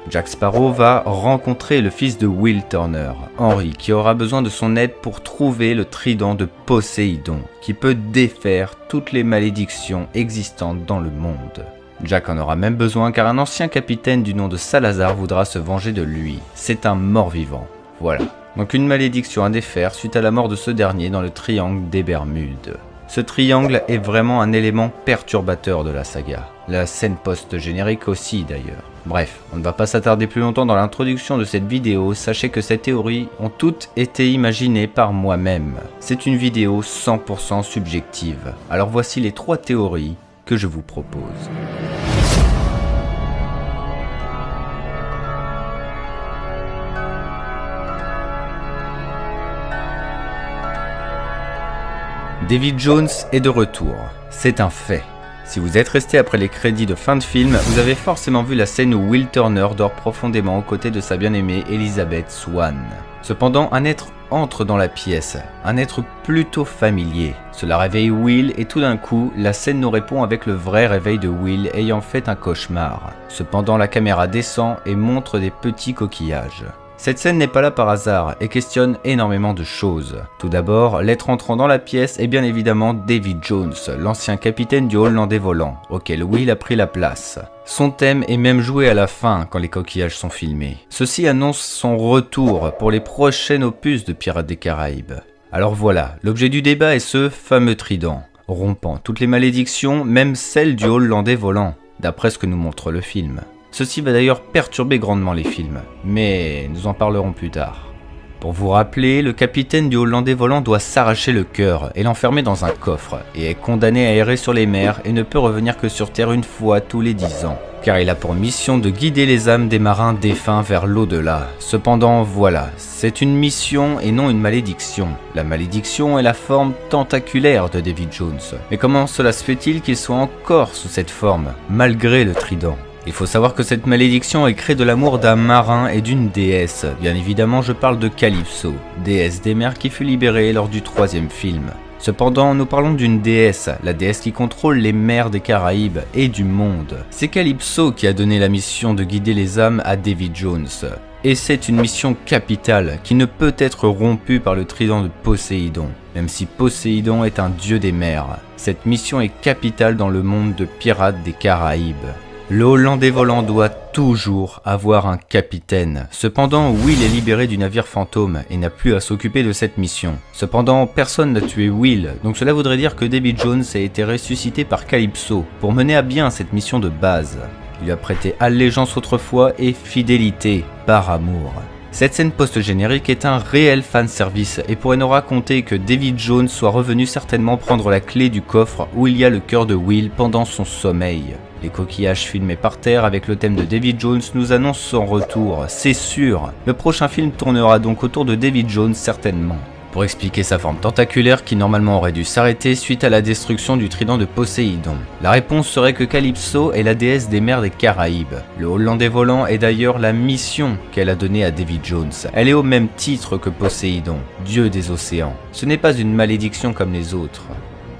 Jack Sparrow va rencontrer le fils de Will Turner, Henry, qui aura besoin de son aide pour trouver le trident de Poséidon, qui peut défaire toutes les malédictions existantes dans le monde. Jack en aura même besoin car un ancien capitaine du nom de Salazar voudra se venger de lui. C'est un mort-vivant. Voilà. Donc une malédiction à défaire suite à la mort de ce dernier dans le triangle des Bermudes. Ce triangle est vraiment un élément perturbateur de la saga. La scène post-générique aussi d'ailleurs. Bref, on ne va pas s'attarder plus longtemps dans l'introduction de cette vidéo, sachez que ces théories ont toutes été imaginées par moi-même. C'est une vidéo 100% subjective. Alors voici les 3 théories que je vous propose. David Jones est de retour, c'est un fait. Si vous êtes resté après les crédits de fin de film, vous avez forcément vu la scène où Will Turner dort profondément aux côtés de sa bien-aimée Elizabeth Swann. Cependant, un être entre dans la pièce, un être plutôt familier. Cela réveille Will et tout d'un coup, la scène nous répond avec le vrai réveil de Will ayant fait un cauchemar. Cependant, la caméra descend et montre des petits coquillages. Cette scène n'est pas là par hasard et questionne énormément de choses. Tout d'abord, l'être entrant dans la pièce est bien évidemment David Jones, l'ancien capitaine du Hollandais volant, auquel Will a pris la place. Son thème est même joué à la fin quand les coquillages sont filmés. Ceci annonce son retour pour les prochains opus de Pirates des Caraïbes. Alors voilà, l'objet du débat est ce fameux trident, rompant toutes les malédictions, même celles du Hollandais volant, d'après ce que nous montre le film. Ceci va d'ailleurs perturber grandement les films, mais nous en parlerons plus tard. Pour vous rappeler, le capitaine du Hollandais volant doit s'arracher le cœur et l'enfermer dans un coffre, et est condamné à errer sur les mers et ne peut revenir que sur Terre une fois tous les 10 ans, car il a pour mission de guider les âmes des marins défunts vers l'au-delà. Cependant, voilà, c'est une mission et non une malédiction. La malédiction est la forme tentaculaire de David Jones. Mais comment cela se fait-il qu'il soit encore sous cette forme, malgré le trident ? Il faut savoir que cette malédiction est créée de l'amour d'un marin et d'une déesse. Bien évidemment, je parle de Calypso, déesse des mers qui fut libérée lors du 3e film. Cependant, nous parlons d'une déesse, la déesse qui contrôle les mers des Caraïbes et du monde. C'est Calypso qui a donné la mission de guider les âmes à David Jones. Et c'est une mission capitale qui ne peut être rompue par le trident de Poséidon. Même si Poséidon est un dieu des mers, cette mission est capitale dans le monde de Pirates des Caraïbes. Le Hollandais volant doit toujours avoir un capitaine. Cependant, Will est libéré du navire fantôme et n'a plus à s'occuper de cette mission. Cependant, personne n'a tué Will, donc cela voudrait dire que David Jones a été ressuscité par Calypso pour mener à bien cette mission de base. Il lui a prêté allégeance autrefois et fidélité par amour. Cette scène post-générique est un réel fanservice et pourrait nous raconter que David Jones soit revenu certainement prendre la clé du coffre où il y a le cœur de Will pendant son sommeil. Les coquillages filmés par terre avec le thème de David Jones nous annoncent son retour, c'est sûr. Le prochain film tournera donc autour de David Jones certainement. Pour expliquer sa forme tentaculaire qui normalement aurait dû s'arrêter suite à la destruction du trident de Poséidon. La réponse serait que Calypso est la déesse des mers des Caraïbes. Le Hollandais volant est d'ailleurs la mission qu'elle a donnée à David Jones. Elle est au même titre que Poséidon, dieu des océans. Ce n'est pas une malédiction comme les autres.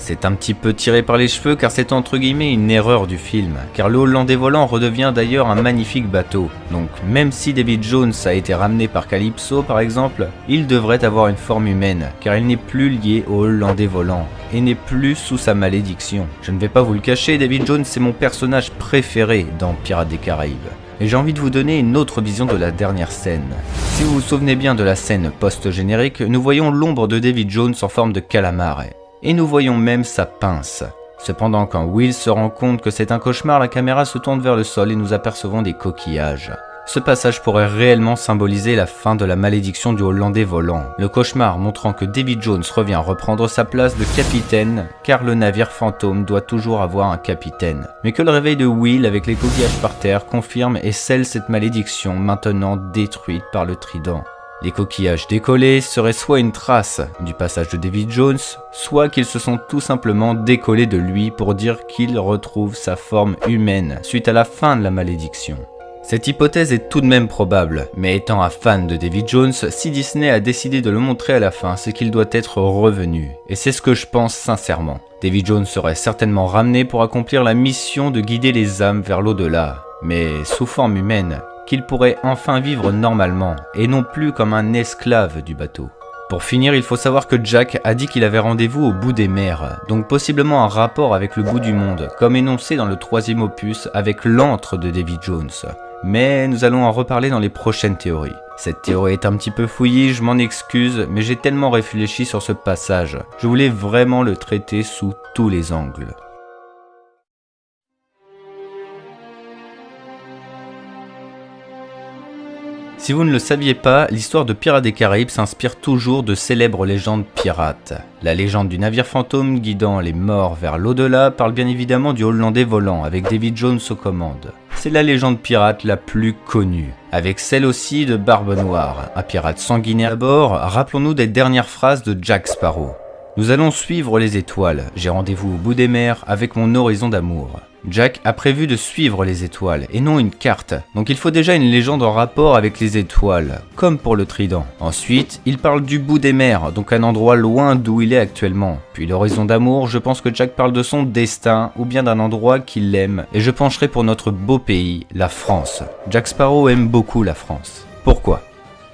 C'est un petit peu tiré par les cheveux car c'est entre guillemets une erreur du film, car le Hollandais volant redevient d'ailleurs un magnifique bateau. Donc même si David Jones a été ramené par Calypso par exemple, il devrait avoir une forme humaine, car il n'est plus lié au Hollandais volant, et n'est plus sous sa malédiction. Je ne vais pas vous le cacher, David Jones c'est mon personnage préféré dans Pirates des Caraïbes. Et j'ai envie de vous donner une autre vision de la dernière scène. Si vous vous souvenez bien de la scène post-générique, nous voyons l'ombre de David Jones en forme de calamar. Et nous voyons même sa pince. Cependant, quand Will se rend compte que c'est un cauchemar, la caméra se tourne vers le sol et nous apercevons des coquillages. Ce passage pourrait réellement symboliser la fin de la malédiction du Hollandais volant. Le cauchemar montrant que David Jones revient reprendre sa place de capitaine, car le navire fantôme doit toujours avoir un capitaine. Mais que le réveil de Will avec les coquillages par terre confirme et scelle cette malédiction maintenant détruite par le trident. Les coquillages décollés seraient soit une trace du passage de David Jones, soit qu'ils se sont tout simplement décollés de lui pour dire qu'il retrouve sa forme humaine suite à la fin de la malédiction. Cette hypothèse est tout de même probable, mais étant un fan de David Jones, si Disney a décidé de le montrer à la fin, c'est qu'il doit être revenu. Et c'est ce que je pense sincèrement. David Jones serait certainement ramené pour accomplir la mission de guider les âmes vers l'au-delà, mais sous forme humaine, qu'il pourrait enfin vivre normalement, et non plus comme un esclave du bateau. Pour finir, il faut savoir que Jack a dit qu'il avait rendez-vous au bout des mers, donc possiblement un rapport avec le bout du monde, comme énoncé dans le 3e opus avec l'antre de Davy Jones. Mais nous allons en reparler dans les prochaines théories. Cette théorie est un petit peu fouillie, je m'en excuse, mais j'ai tellement réfléchi sur ce passage. Je voulais vraiment le traiter sous tous les angles. Si vous ne le saviez pas, l'histoire de Pirates des Caraïbes s'inspire toujours de célèbres légendes pirates. La légende du navire fantôme guidant les morts vers l'au-delà parle bien évidemment du Hollandais volant avec Davy Jones aux commandes. C'est la légende pirate la plus connue, avec celle aussi de Barbe Noire, un pirate sanguinaire à bord. Rappelons-nous des dernières phrases de Jack Sparrow. Nous allons suivre les étoiles, j'ai rendez-vous au bout des mers avec mon horizon d'amour. Jack a prévu de suivre les étoiles et non une carte, donc il faut déjà une légende en rapport avec les étoiles, comme pour le trident. Ensuite, il parle du bout des mers, donc un endroit loin d'où il est actuellement. Puis l'horizon d'amour, je pense que Jack parle de son destin ou bien d'un endroit qu'il aime, et je pencherai pour notre beau pays, la France. Jack Sparrow aime beaucoup la France. Pourquoi ?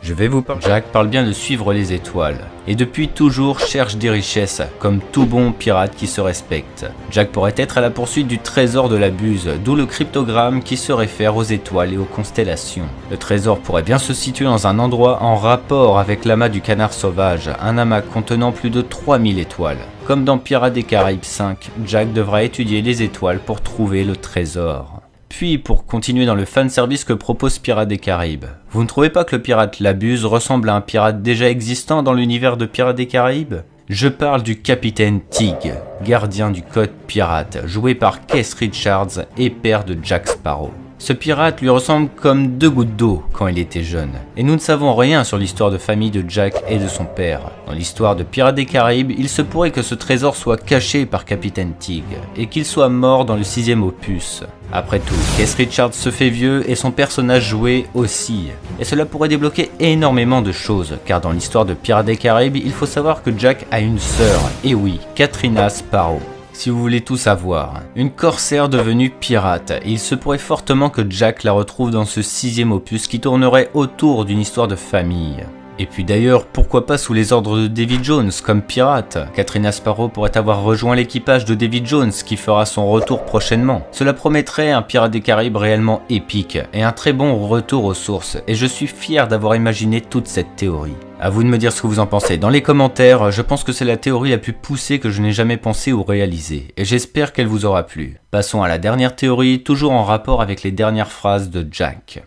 Je vais vous parler. Jack parle bien de suivre les étoiles, et depuis toujours cherche des richesses, comme tout bon pirate qui se respecte. Jack pourrait être à la poursuite du trésor de la Buse, d'où le cryptogramme qui se réfère aux étoiles et aux constellations. Le trésor pourrait bien se situer dans un endroit en rapport avec l'amas du canard sauvage, un amas contenant plus de 3000 étoiles. Comme dans Pirates des Caraïbes 5, Jack devra étudier les étoiles pour trouver le trésor. Puis, pour continuer dans le fanservice que propose Pirates des Caraïbes, vous ne trouvez pas que le pirate Labuse ressemble à un pirate déjà existant dans l'univers de Pirates des Caraïbes ? Je parle du capitaine Tig, gardien du code pirate, joué par Keith Richards et père de Jack Sparrow. Ce pirate lui ressemble comme 2 gouttes d'eau quand il était jeune, et nous ne savons rien sur l'histoire de famille de Jack et de son père. Dans l'histoire de Pirates des Caraïbes, il se pourrait que ce trésor soit caché par Capitaine Tig, et qu'il soit mort dans le 6e opus. Après tout, Keith Richards se fait vieux et son personnage joué aussi, et cela pourrait débloquer énormément de choses, car dans l'histoire de Pirates des Caraïbes, il faut savoir que Jack a une sœur, et oui, Katrina Sparrow. Si vous voulez tout savoir, une corsaire devenue pirate, et il se pourrait fortement que Jack la retrouve dans ce 6e opus qui tournerait autour d'une histoire de famille. Et puis d'ailleurs, pourquoi pas sous les ordres de Davy Jones comme pirate ? Katrina Sparrow pourrait avoir rejoint l'équipage de Davy Jones qui fera son retour prochainement. Cela promettrait un Pirates des Caraïbes réellement épique et un très bon retour aux sources, et je suis fier d'avoir imaginé toute cette théorie. À vous de me dire ce que vous en pensez dans les commentaires, je pense que c'est la théorie la plus poussée que je n'ai jamais pensée ou réalisée, et j'espère qu'elle vous aura plu. Passons à la dernière théorie, toujours en rapport avec les dernières phrases de Jack.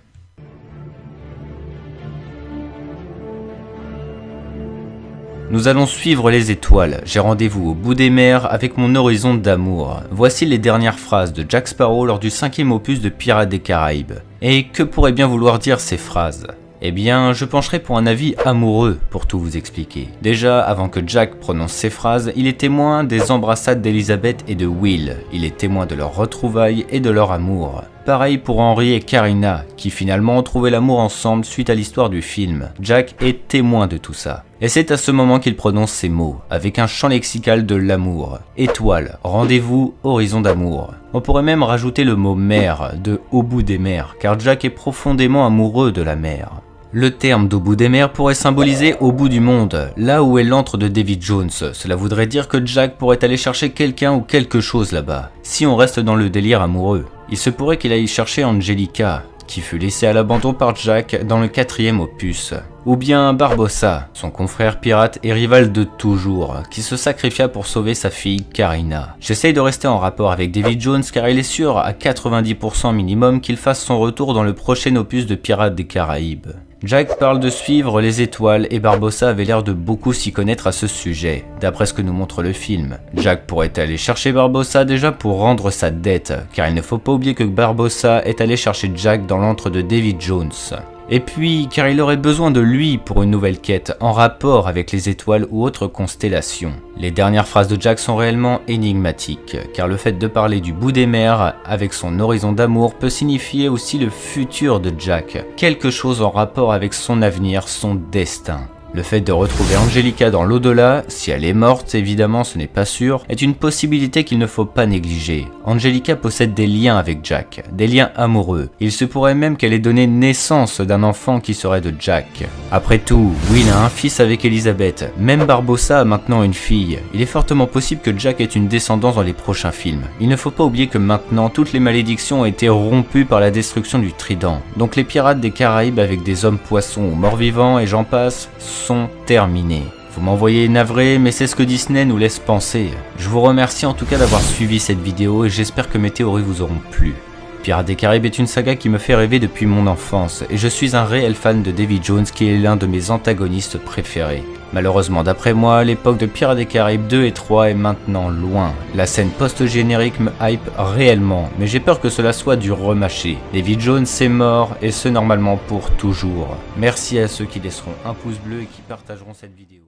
Nous allons suivre les étoiles, j'ai rendez-vous au bout des mers avec mon horizon d'amour. Voici les dernières phrases de Jack Sparrow lors du 5e opus de Pirates des Caraïbes. Et que pourraient bien vouloir dire ces phrases ? Eh bien, je pencherai pour un avis amoureux pour tout vous expliquer. Déjà, avant que Jack prononce ces phrases, il est témoin des embrassades d'Elizabeth et de Will. Il est témoin de leur retrouvailles et de leur amour. Pareil pour Henry et Karina, qui finalement ont trouvé l'amour ensemble suite à l'histoire du film. Jack est témoin de tout ça. Et c'est à ce moment qu'il prononce ces mots, avec un champ lexical de l'amour. Étoile, rendez-vous, horizon d'amour. On pourrait même rajouter le mot mer, de au bout des mers, car Jack est profondément amoureux de la mer. Le terme d'au bout des mers pourrait symboliser au bout du monde, là où est l'antre de Davy Jones. Cela voudrait dire que Jack pourrait aller chercher quelqu'un ou quelque chose là-bas, si on reste dans le délire amoureux. Il se pourrait qu'il aille chercher Angelica, qui fut laissée à l'abandon par Jack dans le 4e opus. Ou bien Barbossa, son confrère pirate et rival de toujours, qui se sacrifia pour sauver sa fille Karina. J'essaye de rester en rapport avec Davy Jones car il est sûr à 90% minimum qu'il fasse son retour dans le prochain opus de Pirates des Caraïbes. Jack parle de suivre les étoiles et Barbossa avait l'air de beaucoup s'y connaître à ce sujet, d'après ce que nous montre le film. Jack pourrait aller chercher Barbossa déjà pour rendre sa dette, car il ne faut pas oublier que Barbossa est allé chercher Jack dans l'antre de Davy Jones. Et puis, car il aurait besoin de lui pour une nouvelle quête en rapport avec les étoiles ou autres constellations. Les dernières phrases de Jack sont réellement énigmatiques, car le fait de parler du bout des mers avec son horizon d'amour peut signifier aussi le futur de Jack, quelque chose en rapport avec son avenir, son destin. Le fait de retrouver Angelica dans l'au-delà, si elle est morte évidemment ce n'est pas sûr, est une possibilité qu'il ne faut pas négliger. Angelica possède des liens avec Jack, des liens amoureux. Il se pourrait même qu'elle ait donné naissance d'un enfant qui serait de Jack. Après tout, Will a un fils avec Elizabeth, même Barbossa a maintenant une fille. Il est fortement possible que Jack ait une descendance dans les prochains films. Il ne faut pas oublier que maintenant toutes les malédictions ont été rompues par la destruction du Trident. Donc les pirates des Caraïbes avec des hommes poissons ou morts-vivants et j'en passe sont terminés. Vous m'envoyez navré, mais c'est ce que Disney nous laisse penser. Je vous remercie en tout cas d'avoir suivi cette vidéo et j'espère que mes théories vous auront plu. Pirates des Caraïbes est une saga qui me fait rêver depuis mon enfance et je suis un réel fan de Davy Jones qui est l'un de mes antagonistes préférés. Malheureusement d'après moi, l'époque de Pirates des Caraïbes 2 et 3 est maintenant loin. La scène post-générique me hype réellement, mais j'ai peur que cela soit du remâché. Davy Jones est mort et ce normalement pour toujours. Merci à ceux qui laisseront un pouce bleu et qui partageront cette vidéo.